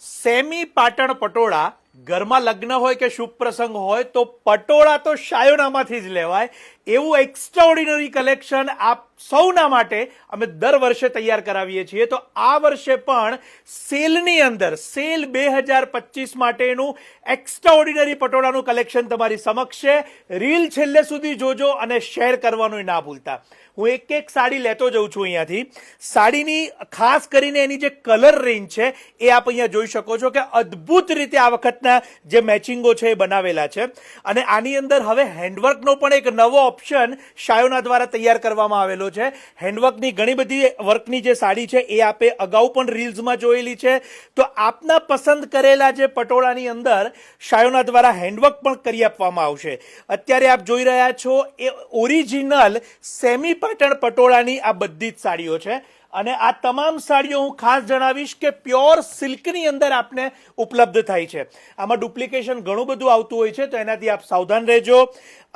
Semi Patan patola ઘરમાં લગ્ન હોય કે શુભ પ્રસંગ હોય તો પટોળા તો શાયોનામાંથી જ લેવાય એવું એક્સ્ટ્રાઓર્ડિનરી કલેક્શન આપ સૌના માટે અમે દર વર્ષે તૈયાર કરાવીએ છીએ. તો આ વર્ષે પણ સેલની અંદર સેલ 2025 માટેનું એક્સ્ટ્રાઓર્ડિનરી પટોળાનું કલેક્શન તમારી સમક્ષ છે. રીલ છેલ્લે સુધી જોજો અને શેર કરવાનું ના ભૂલતા. હું એક એક સાડી લેતો જઉં છું અહીંયાથી. સાડીની ખાસ કરીને એની જે કલર રેન્જ છે એ આપ અહીંયા જોઈ શકો છો કે અદ્ભુત રીતે આ વખતના જે મેચિંગો છે એ બનાવેલા છે. અને આની અંદર હવે હેન્ડવર્કનો પણ એક નવો ઓપ્શન શાયોના દ્વારા તૈયાર કરવામાં આવેલો છે. હેન્ડવર્કની ઘણી બધી વર્કની જે સાડી છે એ આપે અગાઉ પણ રીલ્સમાં જોયેલી છે. તો આપના પસંદ કરેલા જે પટોળાની અંદર શાયોના દ્વારા હેન્ડવર્ક પણ કરી આપવામાં આવશે. અત્યારે આપ જોઈ રહ્યા છો એ ઓરિજિનલ સેમી પાટણ પટોળાની આ બધી જ સાડીઓ છે. અને આ તમામ સાડીઓ હું ખાસ જણાવીશ કે પ્યોર સિલ્કની અંદર આપને ઉપલબ્ધ થાય છે. આમાં ડુપ્લિકેશન ઘણું બધું આવતું હોય છે, તો એનાથી આપ સાવધાન રહેજો.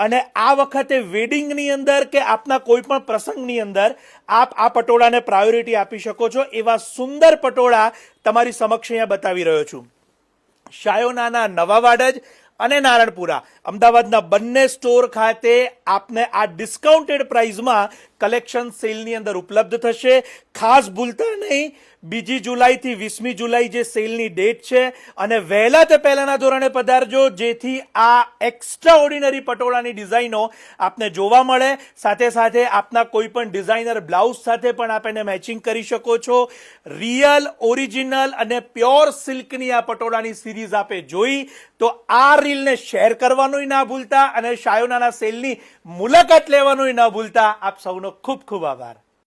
અને આ વખતે વેડિંગની અંદર કે આપના કોઈ પણ પ્રસંગની અંદર આપ આ પટોળાને પ્રાયોરિટી આપી શકો છો. એવા સુંદર પટોળા તમારી સમક્ષ અહીંયા બતાવી રહ્યો છું. શાયોનાના નવા વાડજ અને નારણપુરા અમદાવાદના બંને સ્ટોર ખાતે આપને આ ડિસ્કાઉન્ટેડ પ્રાઇસમાં કલેક્શન સેલની અંદર ઉપલબ્ધ થશે. ખાસ ભૂલતા નહીં, 2 જુલાઈથી 20મી જુલાઈ જે સેલની ડેટ છે અને વહેલા તે પહેલાના ધોરણે પધારજો, જેથી આ એક્સ્ટ્રાઓર્ડિનરી પટોળાની ડિઝાઇનો આપને જોવા મળે. સાથે સાથે આપના કોઈ પણ ડિઝાઇનર બ્લાઉઝ સાથે પણ આપ એને મેચિંગ કરી શકો છો. રિયલ ઓરિજિનલ અને પ્યોર સિલ્કની આ પટોળાની સિરીઝ આપે જોઈ તો આ રીલને શેર કરવાનું ના ભૂલતા અને શાયોનાના સેલની મુલાકાત લેવાનું ના ભૂલતા. આપ સૌનો ખૂબ ખૂબ આભાર.